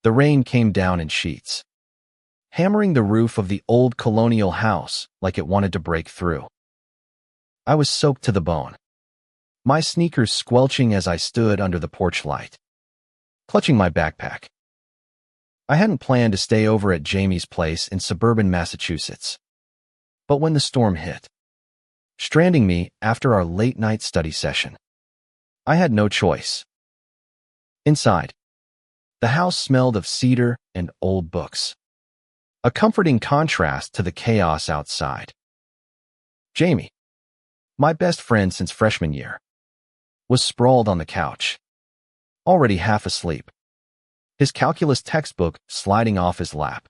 The rain came down in sheets, hammering the roof of the old colonial house like it wanted to break through. I was soaked to the bone, my sneakers squelching as I stood under the porch light, clutching my backpack. I hadn't planned to stay over at Jamie's place in suburban Massachusetts. But when the storm hit, stranding me after our late-night study session, I had no choice. Inside, the house smelled of cedar and old books, a comforting contrast to the chaos outside. Jamie, my best friend since freshman year, was sprawled on the couch, already half asleep, his calculus textbook sliding off his lap.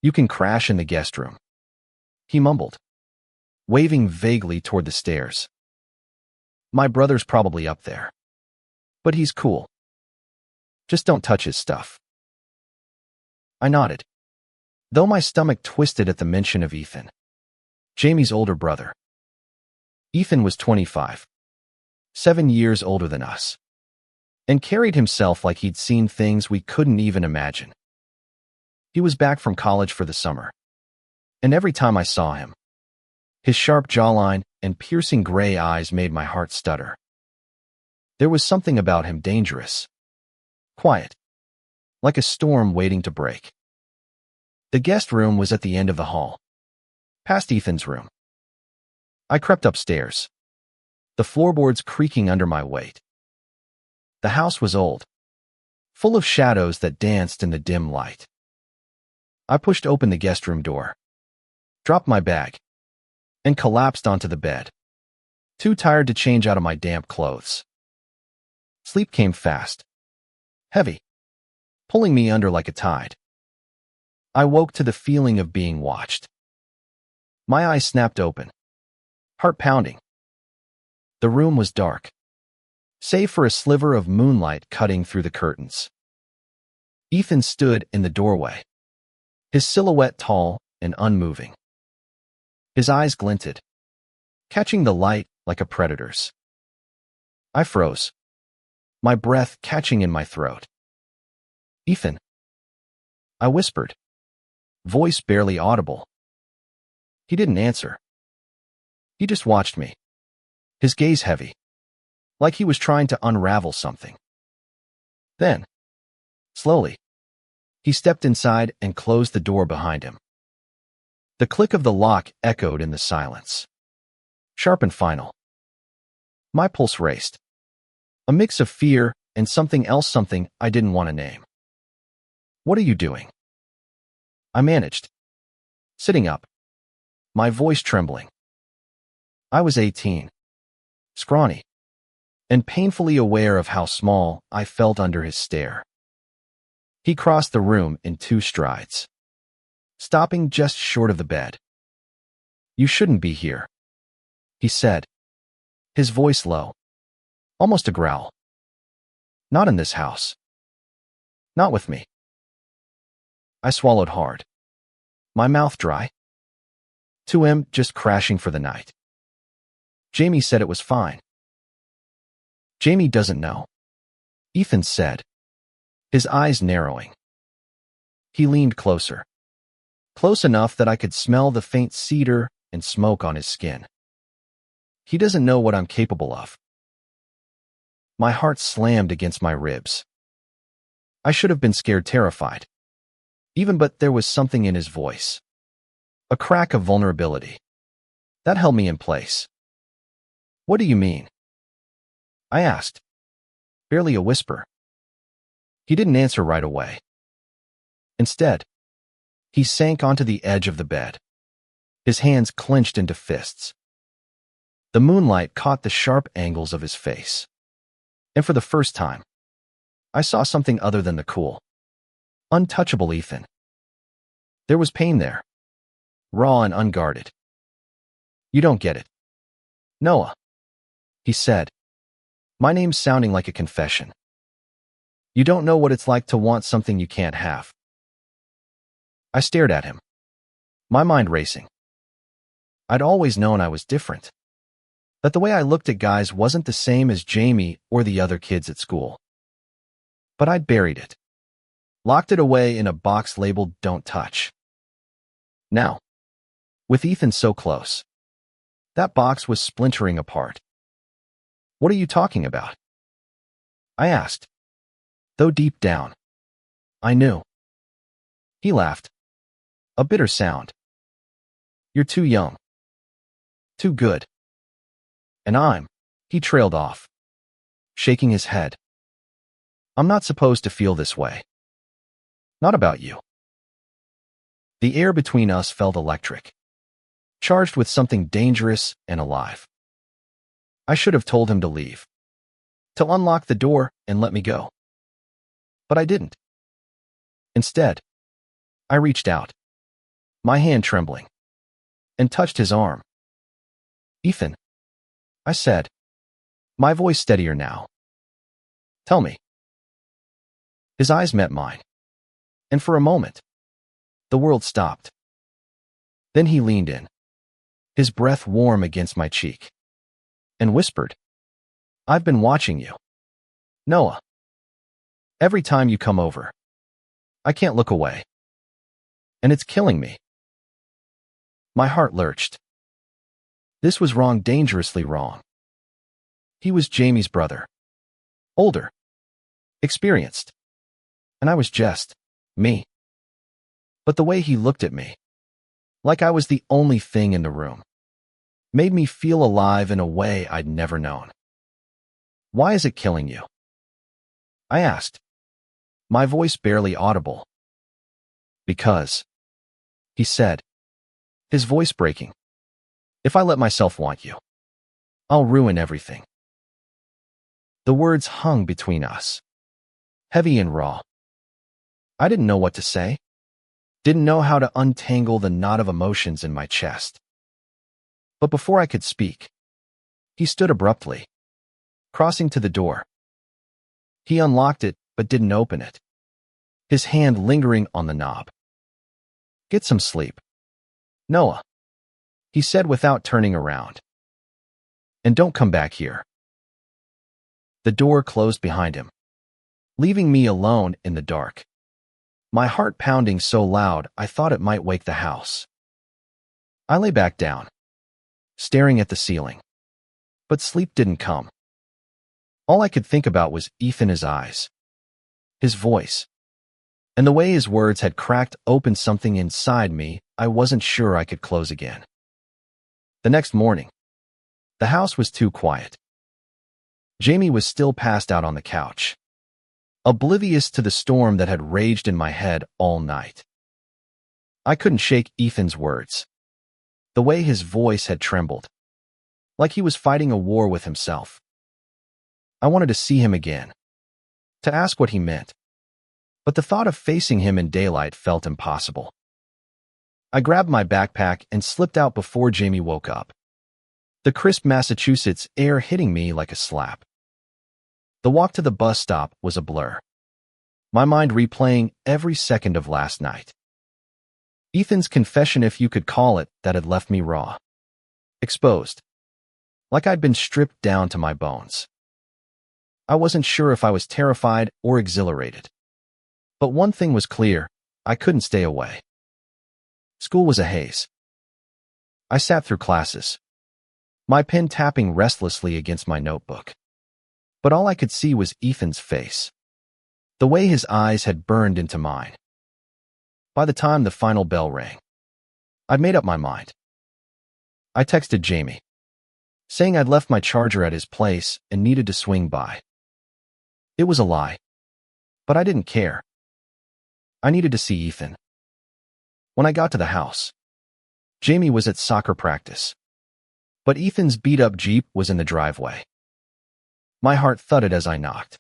"You can crash in the guest room," he mumbled, waving vaguely toward the stairs. "My brother's probably up there, but he's cool. Just don't touch his stuff." I nodded, though my stomach twisted at the mention of Ethan, Jamie's older brother. Ethan was 25, 7 years older than us, and carried himself like he'd seen things we couldn't even imagine. He was back from college for the summer, and every time I saw him, his sharp jawline and piercing gray eyes made my heart stutter. There was something about him dangerous, quiet, like a storm waiting to break. The guest room was at the end of the hall, past Ethan's room. I crept upstairs, the floorboards creaking under my weight. The house was old, full of shadows that danced in the dim light. I pushed open the guest room door, dropped my bag, and collapsed onto the bed, too tired to change out of my damp clothes. Sleep came fast, heavy, pulling me under like a tide. I woke to the feeling of being watched. My eyes snapped open, heart pounding. The room was dark, save for a sliver of moonlight cutting through the curtains. Ethan stood in the doorway, his silhouette tall and unmoving. His eyes glinted, catching the light like a predator's. I froze, my breath catching in my throat. "Ethan," I whispered, voice barely audible. He didn't answer. He just watched me, his gaze heavy, like he was trying to unravel something. Then, slowly, he stepped inside and closed the door behind him. The click of the lock echoed in the silence, sharp and final. My pulse raced, a mix of fear and something else, something I didn't want to name. "What are you doing?" I managed, sitting up, my voice trembling. I was 18, scrawny, and painfully aware of how small I felt under his stare. He crossed the room in 2 strides, stopping just short of the bed. "You shouldn't be here," he said, his voice low, almost a growl. "Not in this house. Not with me." I swallowed hard, my mouth dry. 2M just crashing for the night. Jamie said it was fine. "Jamie doesn't know," Ethan said, his eyes narrowing. He leaned closer, close enough that I could smell the faint cedar and smoke on his skin. "He doesn't know what I'm capable of." My heart slammed against my ribs. I should have been scared, terrified, but there was something in his voice, a crack of vulnerability, that held me in place. "What do you mean?" I asked, barely a whisper. He didn't answer right away. Instead, he sank onto the edge of the bed, his hands clenched into fists. The moonlight caught the sharp angles of his face, and for the first time, I saw something other than the cool, untouchable Ethan. There was pain there, raw and unguarded. "You don't get it, Noah," he said, my name sounding like a confession. "You don't know what it's like to want something you can't have." I stared at him, my mind racing. I'd always known I was different, that the way I looked at guys wasn't the same as Jamie or the other kids at school. But I'd buried it. locked it away in a box labeled "Don't Touch." Now, with Ethan so close, that box was splintering apart. "What are you talking about?" I asked, though deep down, I knew. He laughed, a bitter sound. "You're too young. Too good. And he trailed off, shaking his head. "I'm not supposed to feel this way. Not about you." The air between us felt electric, charged with something dangerous and alive. I should have told him to leave, to unlock the door and let me go. But I didn't. Instead, I reached out, my hand trembling, and touched his arm. "Ethan," I said, my voice steadier now. "Tell me." His eyes met mine, and for a moment, the world stopped. Then he leaned in, his breath warm against my cheek, and whispered, "I've been watching you, Noah. Every time you come over, I can't look away. And it's killing me." My heart lurched. This was wrong, dangerously wrong. He was Jamie's brother, older, experienced, and I was just me. But the way he looked at me, like I was the only thing in the room, made me feel alive in a way I'd never known. "Why is it killing you?" I asked, my voice barely audible. "Because," he said, his voice breaking, "if I let myself want you, I'll ruin everything." The words hung between us, heavy and raw. I didn't know what to say, didn't know how to untangle the knot of emotions in my chest. But before I could speak, he stood abruptly, crossing to the door. He unlocked it, but didn't open it, his hand lingering on the knob. "Get some sleep, Noah," he said without turning around. "And don't come back here." The door closed behind him, leaving me alone in the dark, my heart pounding so loud I thought it might wake the house. I lay back down, staring at the ceiling, but sleep didn't come. All I could think about was Ethan's eyes, his voice, and the way his words had cracked open something inside me I wasn't sure I could close again. The next morning, the house was too quiet. Jamie was still passed out on the couch, oblivious to the storm that had raged in my head all night. I couldn't shake Ethan's words, the way his voice had trembled, like he was fighting a war with himself. I wanted to see him again, to ask what he meant, but the thought of facing him in daylight felt impossible. I grabbed my backpack and slipped out before Jamie woke up, the crisp Massachusetts air hitting me like a slap. The walk to the bus stop was a blur, my mind replaying every second of last night. Ethan's confession, if you could call it, that had left me raw, exposed, like I'd been stripped down to my bones. I wasn't sure if I was terrified or exhilarated. But one thing was clear, I couldn't stay away. School was a haze. I sat through classes, my pen tapping restlessly against my notebook. But all I could see was Ethan's face, the way his eyes had burned into mine. By the time the final bell rang, I'd made up my mind. I texted Jamie, saying I'd left my charger at his place and needed to swing by. It was a lie, but I didn't care. I needed to see Ethan. When I got to the house, Jamie was at soccer practice, but Ethan's beat-up Jeep was in the driveway. My heart thudded as I knocked,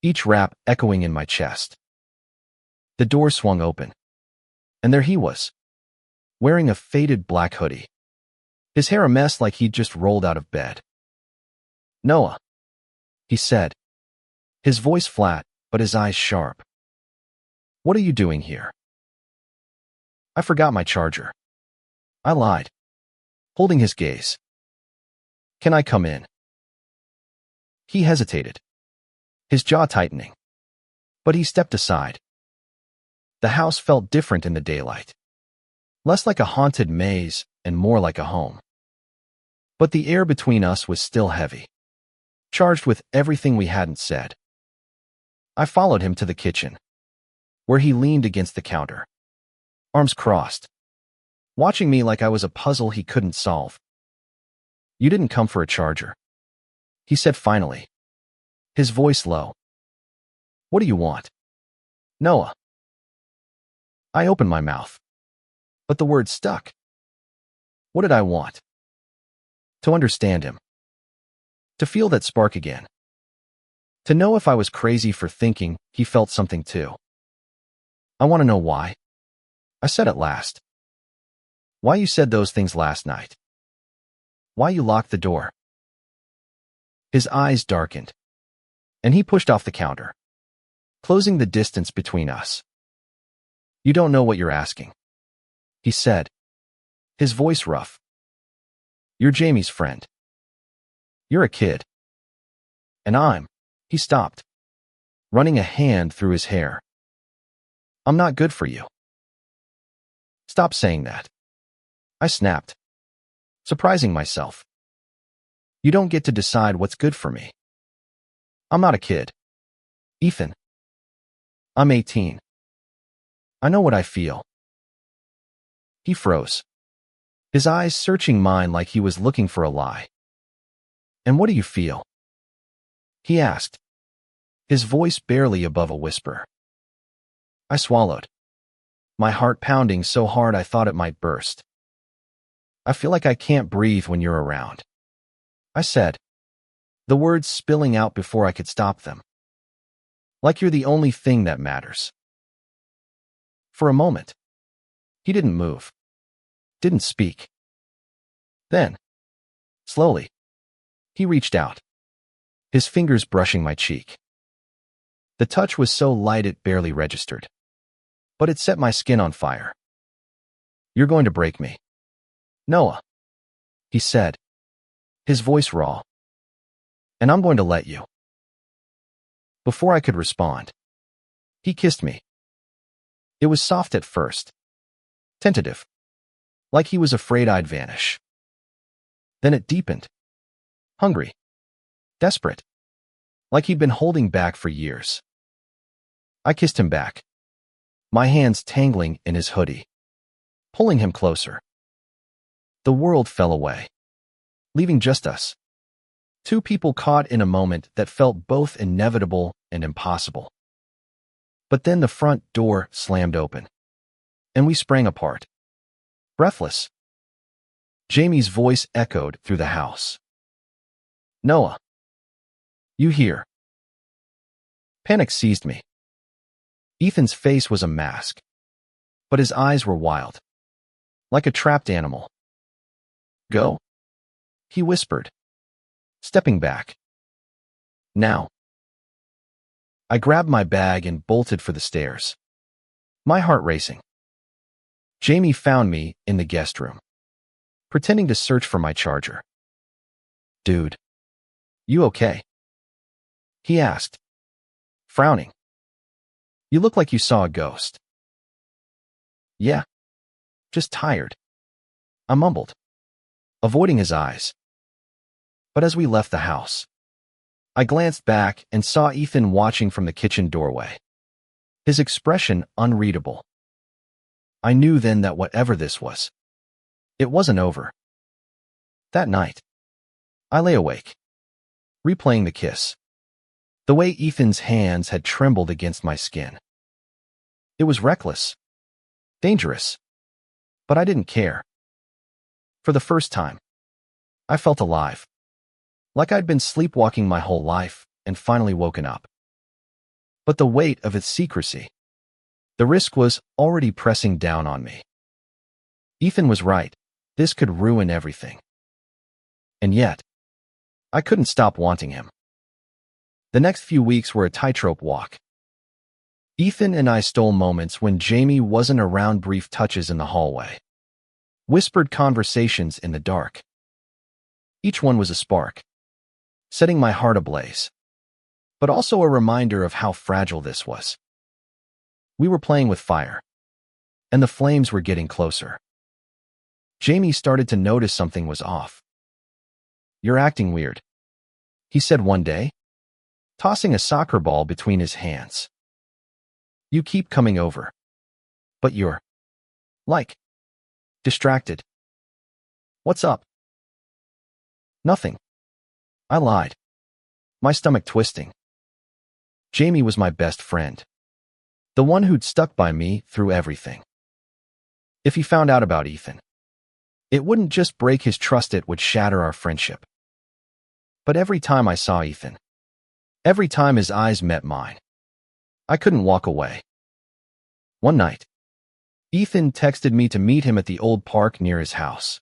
each rap echoing in my chest. The door swung open, and there he was, wearing a faded black hoodie, his hair a mess like he'd just rolled out of bed. "Noah," he said, his voice flat, but his eyes sharp. "What are you doing here?" "I forgot my charger," I lied, holding his gaze. "Can I come in?" He hesitated, his jaw tightening, but he stepped aside, The house felt different in the daylight. Less like a haunted maze and more like a home. But the air between us was still heavy, charged with everything we hadn't said. I followed him to the kitchen, where he leaned against the counter, arms crossed, watching me like I was a puzzle he couldn't solve. "You didn't come for a charger," he said finally, his voice low. "What do you want?" "Noah." I opened my mouth, but the word stuck. What did I want? To understand him. To feel that spark again. To know if I was crazy for thinking he felt something too. "I want to know why," I said at last. "Why you said those things last night. Why you locked the door." His eyes darkened, and he pushed off the counter, closing the distance between us. "You don't know what you're asking," he said, his voice rough. "You're Jamie's friend. You're a kid. And he stopped, running a hand through his hair. "I'm not good for you." "Stop saying that," I snapped, surprising myself. "You don't get to decide what's good for me. I'm not a kid, Ethan. I'm 18. I know what I feel." He froze, his eyes searching mine like he was looking for a lie. "And what do you feel?" he asked, his voice barely above a whisper. I swallowed, my heart pounding so hard I thought it might burst. "I feel like I can't breathe when you're around," I said, the words spilling out before I could stop them. "Like you're the only thing that matters." For a moment, he didn't move, didn't speak. Then, slowly, he reached out, his fingers brushing my cheek. The touch was so light it barely registered, but it set my skin on fire. "You're going to break me, Noah," he said, his voice raw. "And I'm going to let you." Before I could respond, he kissed me. It was soft at first, tentative, like he was afraid I'd vanish. Then it deepened, hungry, desperate, like he'd been holding back for years. I kissed him back, my hands tangling in his hoodie, pulling him closer. The world fell away, leaving just us. Two people caught in a moment that felt both inevitable and impossible. But then the front door slammed open, and we sprang apart, breathless. Jamie's voice echoed through the house. "Noah, you here?" Panic seized me. Ethan's face was a mask, but his eyes were wild, like a trapped animal. "Go," he whispered, stepping back. "Now." I grabbed my bag and bolted for the stairs, my heart racing. Jamie found me in the guest room, pretending to search for my charger. "Dude, you okay?" he asked, frowning. "You look like you saw a ghost." "Yeah, just tired," I mumbled, avoiding his eyes. But as we left the house, I glanced back and saw Ethan watching from the kitchen doorway, his expression unreadable. I knew then that whatever this was, it wasn't over. That night, I lay awake, replaying the kiss, the way Ethan's hands had trembled against my skin. It was reckless, dangerous, but I didn't care. For the first time, I felt alive, like I'd been sleepwalking my whole life and finally woken up. But the weight of its secrecy, the risk was already pressing down on me. Ethan was right. This could ruin everything. And yet, I couldn't stop wanting him. The next few weeks were a tightrope walk. Ethan and I stole moments when Jamie wasn't around, brief touches in the hallway, whispered conversations in the dark. Each one was a spark, setting my heart ablaze, but also a reminder of how fragile this was. We were playing with fire, and the flames were getting closer. Jamie started to notice something was off. "You're acting weird," he said one day, tossing a soccer ball between his hands. "You keep coming over, but you're, like, distracted." "What's up?" "Nothing." I lied, my stomach twisting. Jamie was my best friend, the one who'd stuck by me through everything. If he found out about Ethan, it wouldn't just break his trust, it would shatter our friendship. But every time I saw Ethan, every time his eyes met mine, I couldn't walk away. One night, Ethan texted me to meet him at the old park near his house.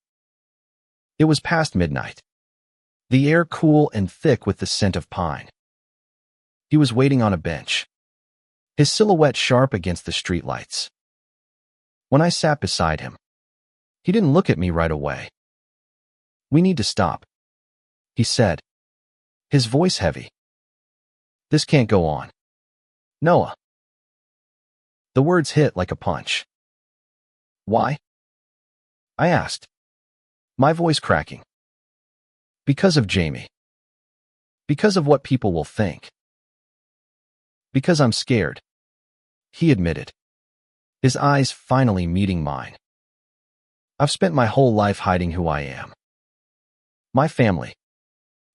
It was past midnight, the air cool and thick with the scent of pine. He was waiting on a bench, his silhouette sharp against the streetlights. When I sat beside him, he didn't look at me right away. "We need to stop," he said, his voice heavy. "This can't go on. Noah." The words hit like a punch. "Why?" I asked, my voice cracking. "Because of Jamie. Because of what people will think. Because I'm scared," he admitted, his eyes finally meeting mine. "I've spent my whole life hiding who I am. My family.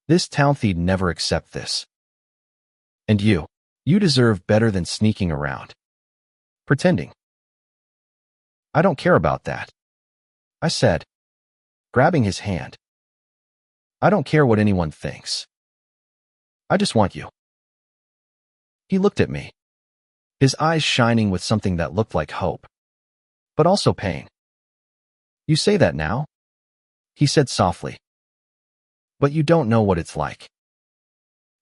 This town, they'd never accept this. And you deserve better than sneaking around, pretending." "I don't care about that," I said, grabbing his hand. "I don't care what anyone thinks. I just want you." He looked at me, his eyes shining with something that looked like hope, but also pain. "You say that now," he said softly, "but you don't know what it's like.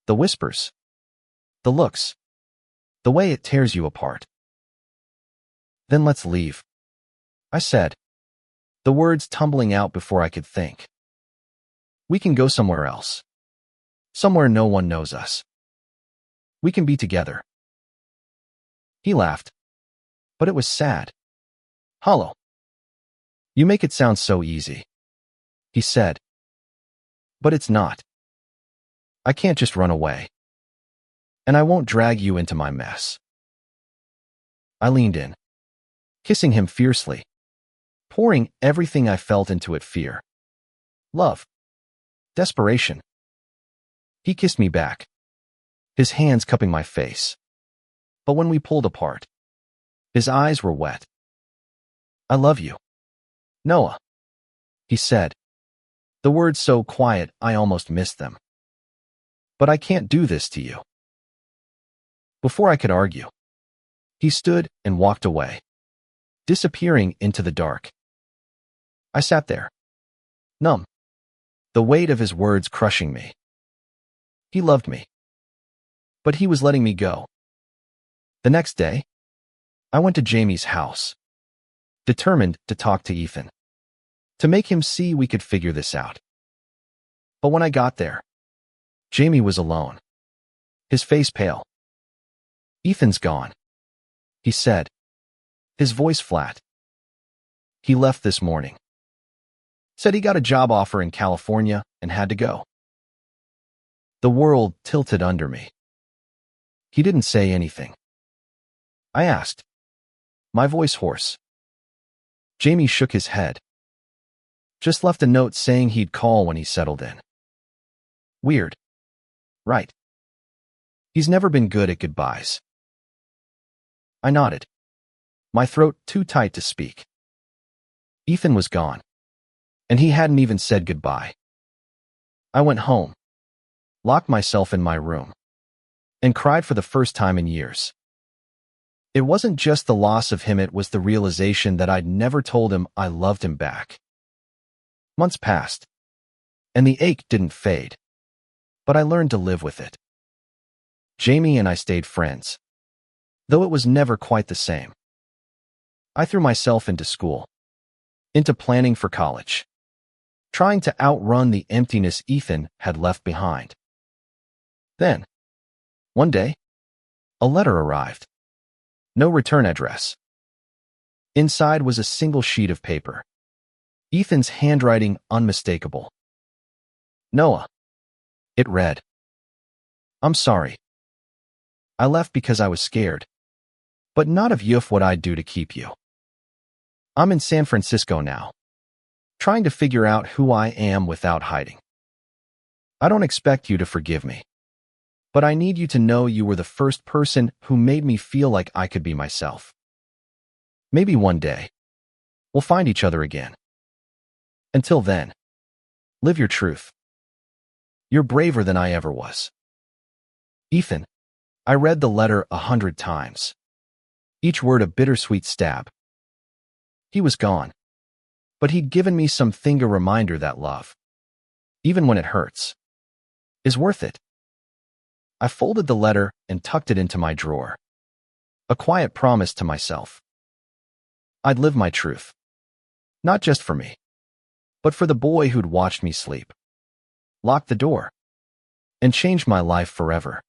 The whispers, the looks, the way it tears you apart." "Then let's leave," I said, the words tumbling out before I could think. "We can go somewhere else. Somewhere no one knows us. We can be together." He laughed, but it was sad, hollow. "You make it sound so easy," he said. "But it's not. I can't just run away. And I won't drag you into my mess." I leaned in, kissing him fiercely, pouring everything I felt into it: fear, love, desperation. He kissed me back, his hands cupping my face. But when we pulled apart, his eyes were wet. "I love you, Noah," he said, the words so quiet I almost missed them. "But I can't do this to you." Before I could argue, he stood and walked away, disappearing into the dark. I sat there, numb, the weight of his words crushing me. He loved me, but he was letting me go. The next day, I went to Jamie's house, determined to talk to Ethan, to make him see we could figure this out. But when I got there, Jamie was alone, his face pale. "Ethan's gone," he said, his voice flat. "He left this morning. Said he got a job offer in California and had to go." The world tilted under me. He didn't say anything. I asked, my voice hoarse. Jamie shook his head. "Just left a note saying he'd call when he settled in." "Weird, right? He's never been good at goodbyes." I nodded, my throat too tight to speak. Ethan was gone, and he hadn't even said goodbye. I went home, locked myself in my room, and cried for the first time in years. It wasn't just the loss of him, it was the realization that I'd never told him I loved him back. Months passed, and the ache didn't fade, but I learned to live with it. Jamie and I stayed friends, though it was never quite the same. I threw myself into school, into planning for college, trying to outrun the emptiness Ethan had left behind. Then, one day, a letter arrived. No return address. Inside was a single sheet of paper. Ethan's handwriting unmistakable. Noah. It read. I'm sorry. I left because I was scared. But not of you if what I'd do to keep you. I'm in San Francisco now, trying to figure out who I am without hiding. I don't expect you to forgive me, but I need you to know you were the first person who made me feel like I could be myself. Maybe one day, we'll find each other again. Until then, live your truth. You're braver than I ever was. Ethan. I read the letter 100 times. Each word a bittersweet stab. He was gone, but he'd given me something, a reminder that love, even when it hurts, is worth it. I folded the letter and tucked it into my drawer. A quiet promise to myself. I'd live my truth. Not just for me, but for the boy who'd watched me sleep, locked the door, and changed my life forever.